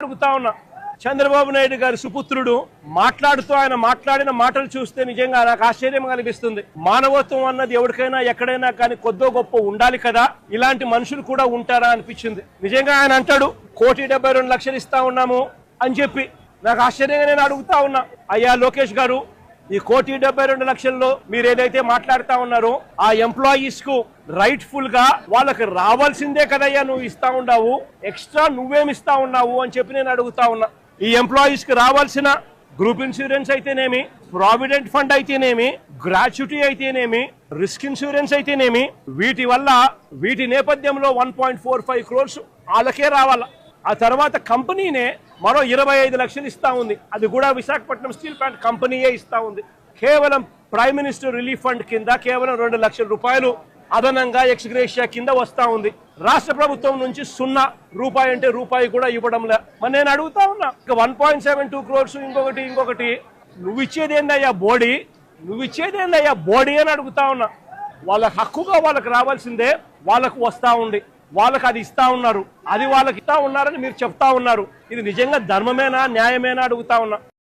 అడుగుతా ఉన్నా. చంద్రబాబు నాయుడు గారి సుపుత్రుడు మాట్లాడుతూ ఆయన మాట్లాడిన మాటలు చూస్తే నిజంగా నాకు ఆశ్చర్యం కనిపిస్తుంది. మానవత్వం అన్నది ఎవరికైనా ఎక్కడైనా కానీ కొద్దో గొప్ప ఉండాలి కదా, ఇలాంటి మనుషులు కూడా ఉంటారా అనిపించింది. నిజంగా ఆయన అంటాడు 1,72,00,000 ఇస్తా ఉన్నాము అని చెప్పి. నాకు ఆశ్చర్యంగా నేను అడుగుతా ఉన్నా, అయ్యా లోకేష్ గారు, ఈ 1,72,00,000లో మీరు ఏదైతే మాట్లాడుతా ఉన్నారో ఆ ఎంప్లాయీస్ కు రైట్ఫుల్ గా వాళ్ళకి రావాల్సిందే కదయ్యా, నువ్వు ఇస్తా ఉన్నావు, ఎక్స్ట్రా నువ్వేమి ఇస్తా ఉన్నావు అని చెప్పి నేను అడుగుతా ఉన్నా. ఈ ఎంప్లాయీస్ కి రావాల్సిన గ్రూప్ ఇన్సూరెన్స్ అయితేనేమి, ప్రావిడెంట్ ఫండ్ అయితేనేమి, గ్రాట్యుటీ అయితేనేమి, రిస్క్ ఇన్సూరెన్స్ అయితేనేమి, వీటి నేపథ్యంలో 1.45 crores వాళ్ళకే రావాలా. ఆ తర్వాత కంపెనీనే మరో 25 లక్షలు ఇస్తా ఉంది. అది కూడా విశాఖపట్నం స్టీల్ ప్లాంట్ కంపెనీయే ఇస్తా ఉంది. కేవలం ప్రైమ్ మినిస్టర్ రిలీఫ్ ఫండ్ కింద కేవలం 2 లక్షల రూపాయలు అదనంగా ఎక్స్గ్రేషియా కింద వస్తా ఉంది. రాష్ట్ర ప్రభుత్వం నుంచి 0 రూపాయి అంటే రూపాయి కూడా ఇవ్వడం లే. మరి నేను అడుగుతా ఉన్నా, 1.72 crores ఇంకొకటి నువ్వు ఇచ్చేదేందయ్యా బోడీ అని అడుగుతా ఉన్నా. వాళ్ళ హక్కుగా వాళ్ళకి రావాల్సిందే వాళ్ళకు వస్తా ఉంది, వాళ్ళకి అది ఇస్తా ఉన్నారు, అది వాళ్ళకి ఇస్తా ఉన్నారని మీరు చెప్తా ఉన్నారు. ఇది నిజంగా ధర్మమేనా న్యాయమేనా అడుగుతా ఉన్నా.